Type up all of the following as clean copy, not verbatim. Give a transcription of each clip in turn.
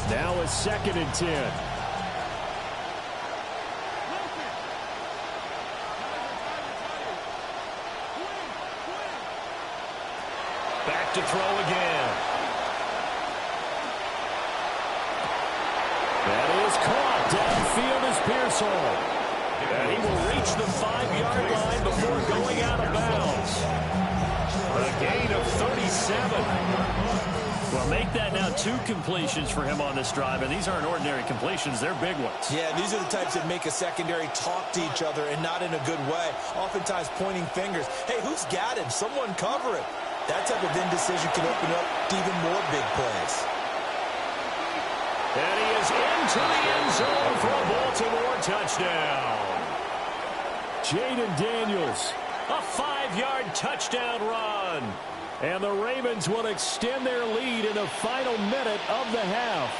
Now a 2nd and 10. Back to throw again. That is caught. Downfield is Pearsall. And he will reach the 5-yard line before going out of bounds. A gain of 37. Well, make that now 2 completions for him on this drive, and these aren't ordinary completions. They're big ones. Yeah, these are the types that make a secondary talk to each other, and not in a good way. Oftentimes pointing fingers. Hey, who's got him? Someone cover it. That type of indecision can open up to even more big plays. And he is into the end zone for a Baltimore touchdown. Jaden Daniels, a 5-yard touchdown run. And the Ravens will extend their lead in the final minute of the half.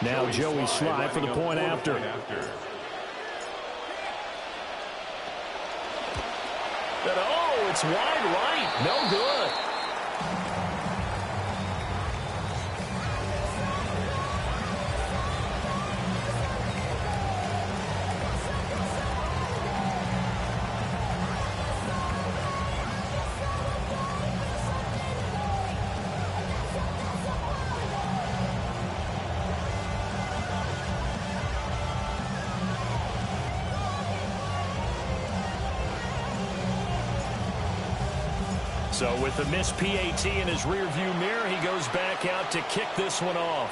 Now Joey Sly for the point after. And oh, it's wide right. No good. So with the missed PAT in his rearview mirror, he goes back out to kick this one off.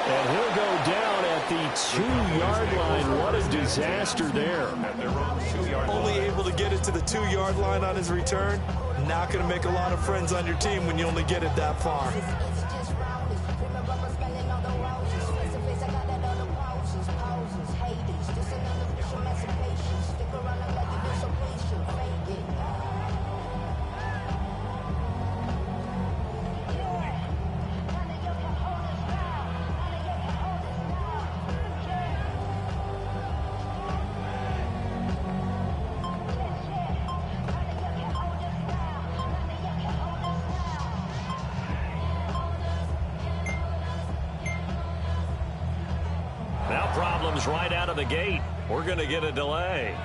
And he'll go down at the 2-yard line. What a disaster there. Only able to get it to the 2-yard line on his return. Not going to make a lot of friends on your team when you only get it that far. Now problems right out of the gate. We're going to get a delay.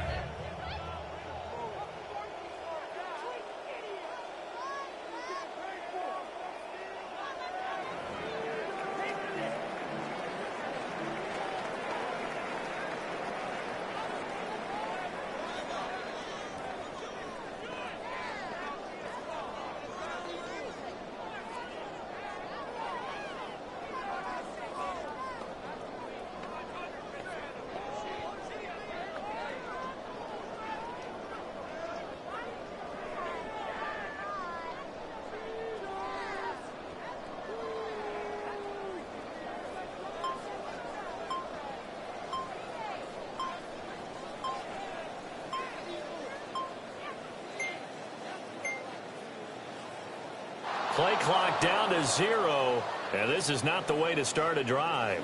Play clock down to 0, and this is not the way to start a drive.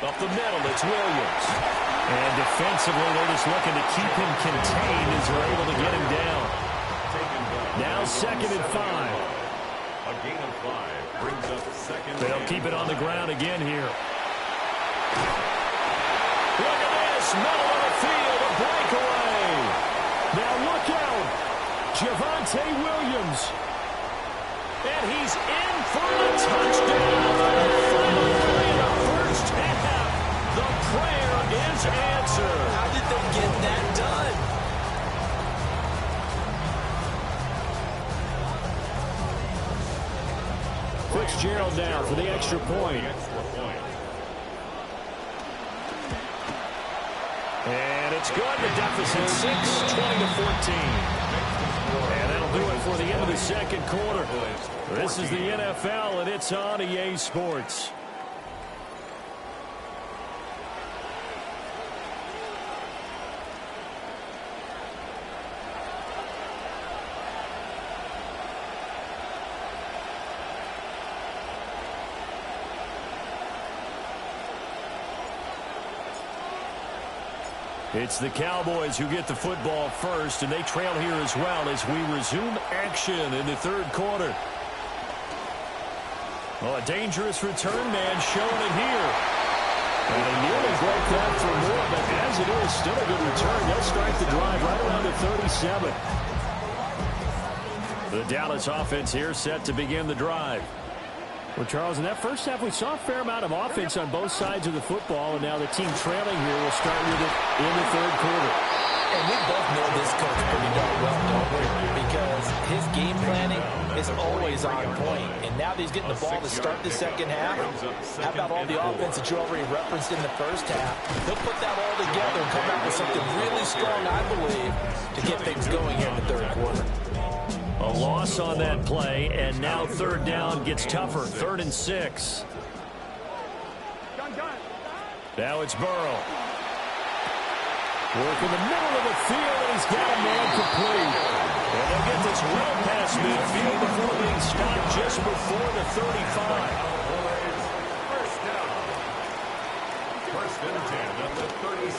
Up the middle, it's Williams. And defensively, they're just looking to keep him contained as they're able to get him down. Now 2nd and 5. A gain of 5 brings up 2nd. They'll keep it on the ground again here. Look at this, middle of the field, a breakaway. Now look out, Javonte Williams. And he's in for a touchdown. Final play of the first half. The prayer is answered. How did they get that done? Fitzgerald now for the extra point. It's good. The deficit 6, 20-14. And that'll do it for the end of the second quarter. This is the NFL, and it's on EA Sports. It's the Cowboys who get the football first, and they trail here as well as we resume action in the third quarter. Well, a dangerous return man showing it here. And they nearly broke that for more, but as it is, still a good return. They'll start the drive right around the 37. The Dallas offense here set to begin the drive. Well, Charles, in that first half, we saw a fair amount of offense on both sides of the football, and now the team trailing here will start with it in the third quarter. And we both know this coach pretty darn well, don't we? Because his game planning is always on point. And now that he's getting the ball to start the second half, how about all the offense that you already referenced in the first half? He'll put that all together and come out with something really strong, I believe, to get things going here in the third quarter. A loss on that play, and now third down gets tougher. 3rd and 6. Now it's Burrow. Work in the middle of the field, and he's got a man complete. And they'll get this well past midfield before being stopped just before the 35.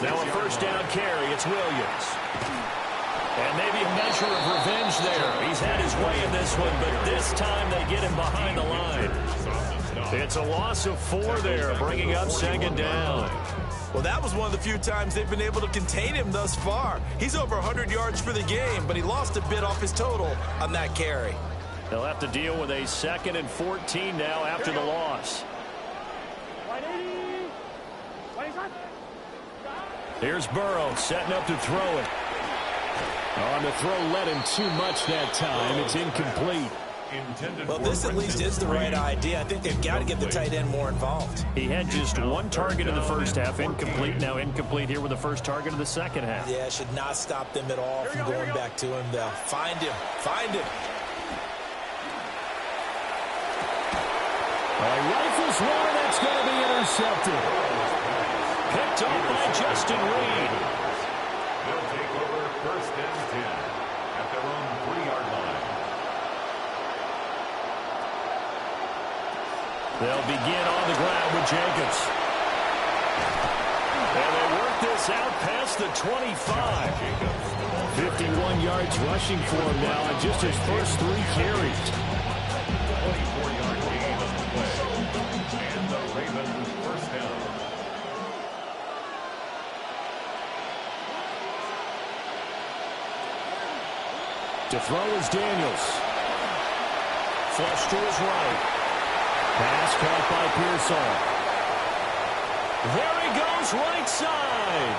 Now a first down carry. It's Williams. And maybe a measure of revenge there. He's had his way in this one, but this time they get him behind the line. It's a loss of 4 there, bringing up second down. Well, that was one of the few times they've been able to contain him thus far. He's over 100 yards for the game, but he lost a bit off his total on that carry. They'll have to deal with a 2nd and 14 now after the loss. Here's Burrow setting up to throw it. On the throw led him too much that time. It's incomplete. Well, this at least is the right idea. I think they've got to get the tight end more involved. He had just 1 target in the first half. Incomplete. Now incomplete here with the first target of the second half. Yeah, should not stop them at all from going back to him. They'll find him. Find him. Rifles one, and that's going to be intercepted. Picked up by Justin Reed. They'll take over 1st and 10 at their own 3-yard line. They'll begin on the ground with Jacobs. And they work this out past the 25. 51 yards rushing for him now on just his first 3 carries. 24-yard gain on the play. And the Ravens first down. To throw is Daniels. Flush to his right. Pass caught by Pearsall. There he goes, right side.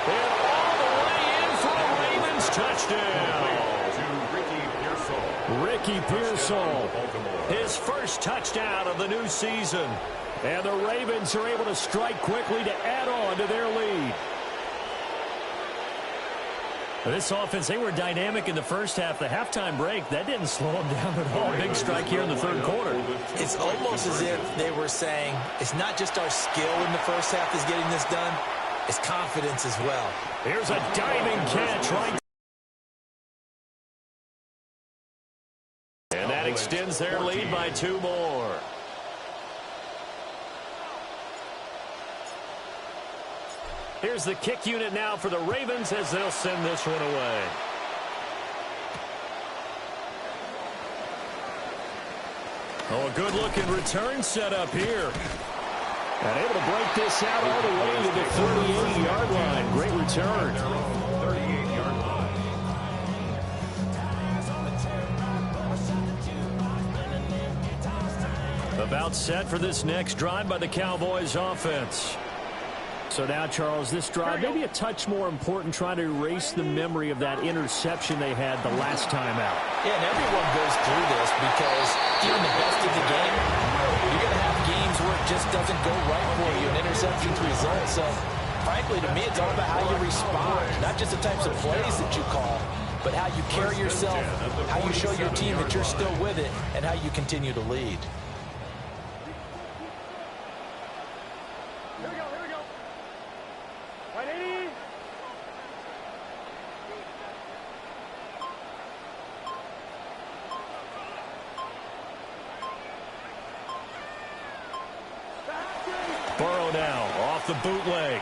And all the way in for a Ravens touchdown. Ricky Pearsall. His first touchdown of the new season. And the Ravens are able to strike quickly to add on to their lead. This offense, they were dynamic in the first half. The halftime break, that didn't slow them down at all. Big strike here in the third quarter. It's almost as if they were saying, it's not just our skill in the first half that's getting this done, it's confidence as well. Here's a diving catch right. And that extends their lead by 2 more. Here's the kick unit now for the Ravens as they'll send this one away. Oh, a good-looking return set up here. And able to break this out all the way to the 38-yard line. Great return. 38-yard line. About set for this next drive by the Cowboys offense. So now, Charles, this drive maybe a touch more important, trying to erase the memory of that interception they had the last time out. Yeah, and everyone goes through this because even the best of the game, you're going to have games where it just doesn't go right for you, and interceptions result. So frankly, to me, it's all about how you respond, not just the types of plays that you call, but how you carry yourself, how you show your team that you're still with it, and how you continue to lead. Here we go. 180. Burrow now off the bootleg.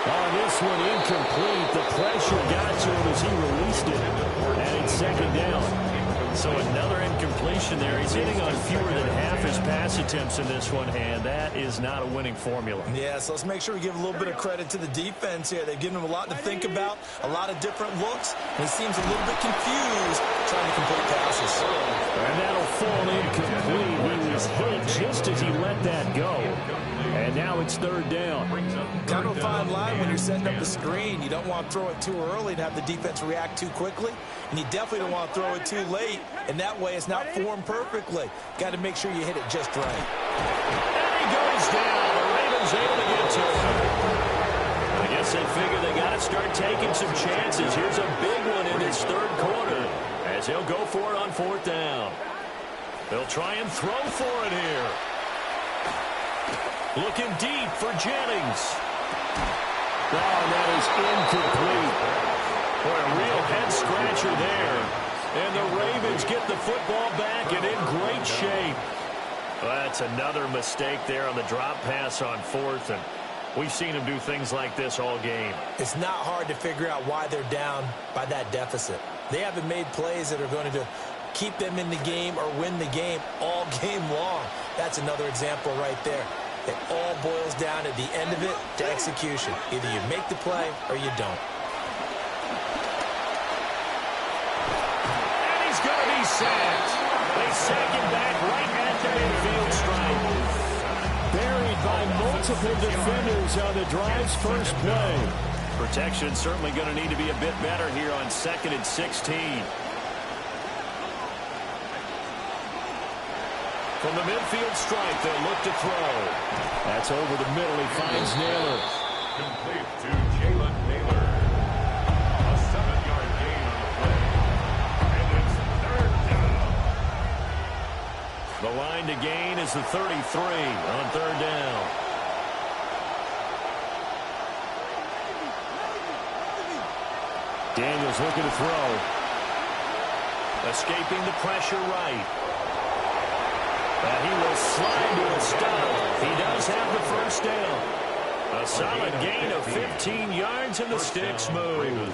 On this one, incomplete. The pressure got to him as he released it. And it's second down. So another incompletion there. He's hitting on fewer than half his pass attempts in this one, and that is not a winning formula. Yeah, so let's make sure we give a little bit of credit to the defense here. They've given him a lot to think about, a lot of different looks, and he seems a little bit confused trying to complete passes. And that'll fall incomplete. He was hit just as he let that go. And now it's third down. Kind of a fine line when you're setting up the screen. You don't want to throw it too early and have the defense react too quickly, and you definitely don't want to throw it too late, and that way it's not formed perfectly. Got to make sure you hit it just right. And he goes down. The Ravens able to get to him. I guess they figure they got to start taking some chances. Here's a big one in this third quarter as he'll go for it on fourth down. They'll try and throw for it here. Looking deep for Jennings. Oh, that is incomplete. Boy, a real head-scratcher there. And the Ravens get the football back and in great shape. Well, that's another mistake there on the drop pass on fourth. And we've seen him do things like this all game. It's not hard to figure out why they're down by that deficit. They haven't made plays that are going to keep them in the game or win the game all game long. That's another example right there. It all boils down at the end of it to execution. Either you make the play or you don't. And he's going to be sacked. They sack him back right at the midfield stripe. Buried by multiple defenders on the drive's first play. Protection certainly going to need to be a bit better here on 2nd and 16. From the midfield stripe, they'll look to throw. That's over the middle. He finds Naylor. Complete to Jalen Naylor. A 7-yard gain on the play. And it's third down. The line to gain is the 33 on third down. Daniels looking to throw. Escaping the pressure right. And he will slide to a stop. He does have the first down. A solid gain of 15 yards, and the sticks move.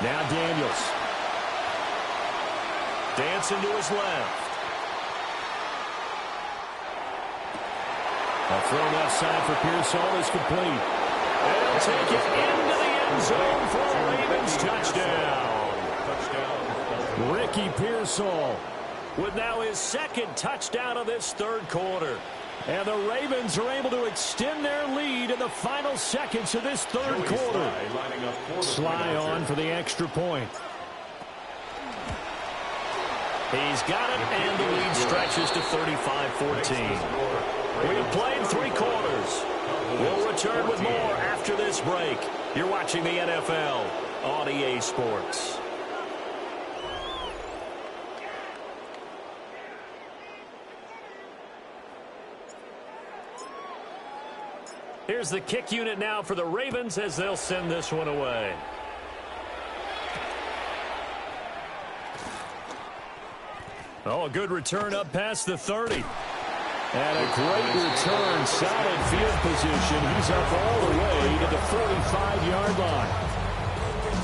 Now Daniels. Dancing to his left. A throw left side for Pearsall is complete. They'll take it into the end zone for a Ravens touchdown. Ricky Pearsall with now his second touchdown of this third quarter. And the Ravens are able to extend their lead in the final seconds of this third quarter. Sly on for the extra point. He's got it, and the lead stretches to 35-14. We have played 3 quarters. We'll return with more after this break. You're watching the NFL on EA Sports. Here's the kick unit now for the Ravens as they'll send this one away. Oh, a good return up past the 30. And a great return, solid field position. He's up all the way to the 45-yard line.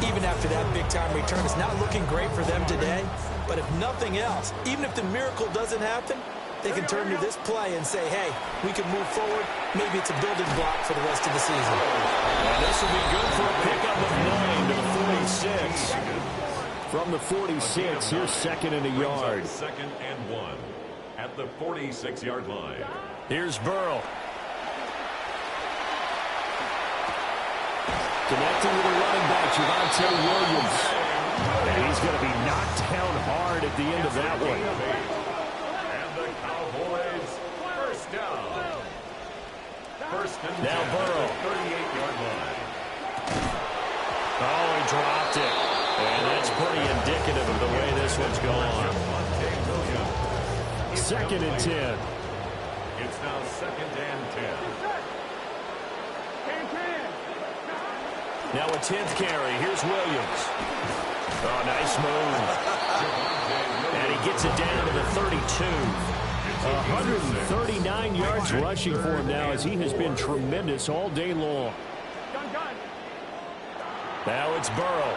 Even after that big-time return, it's not looking great for them today. But if nothing else, even if the miracle doesn't happen, they can turn to this play and say, hey, we can move forward. Maybe it's a building block for the rest of the season. And this will be good for a pickup of 9 to the 46. From the 46, here's 2nd and a yard. 2nd and 1 at the 46-yard line. Here's Burrow. Connecting with a running back, Javonte Williams. And he's going to be knocked down hard at the end of that one. And the Cowboys first down. First and now 10 Burrow. 38-yard line. Oh, he dropped it. And that's pretty indicative of the way this one's gone. Second and 10. It's now second and 10. Now a 10th carry. Here's Williams. Oh, nice move. And he gets it down to the 32. 139 yards rushing for him now as he has been tremendous all day long. Now it's Burrow.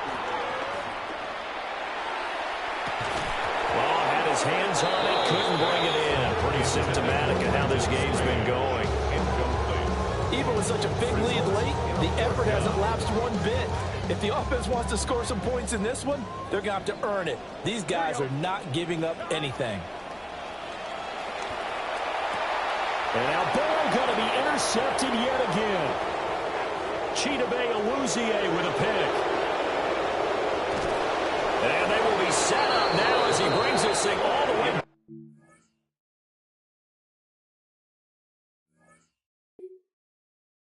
Well, had his hands on it, couldn't bring it in. Pretty symptomatic of how this game's been going. Even with such a big lead late, the effort hasn't lapsed one bit. If the offense wants to score some points in this one, they're going to have to earn it. These guys are not giving up anything. And now Burrow going to be intercepted yet again. Chidobe Awuzie with a pick. And they will be set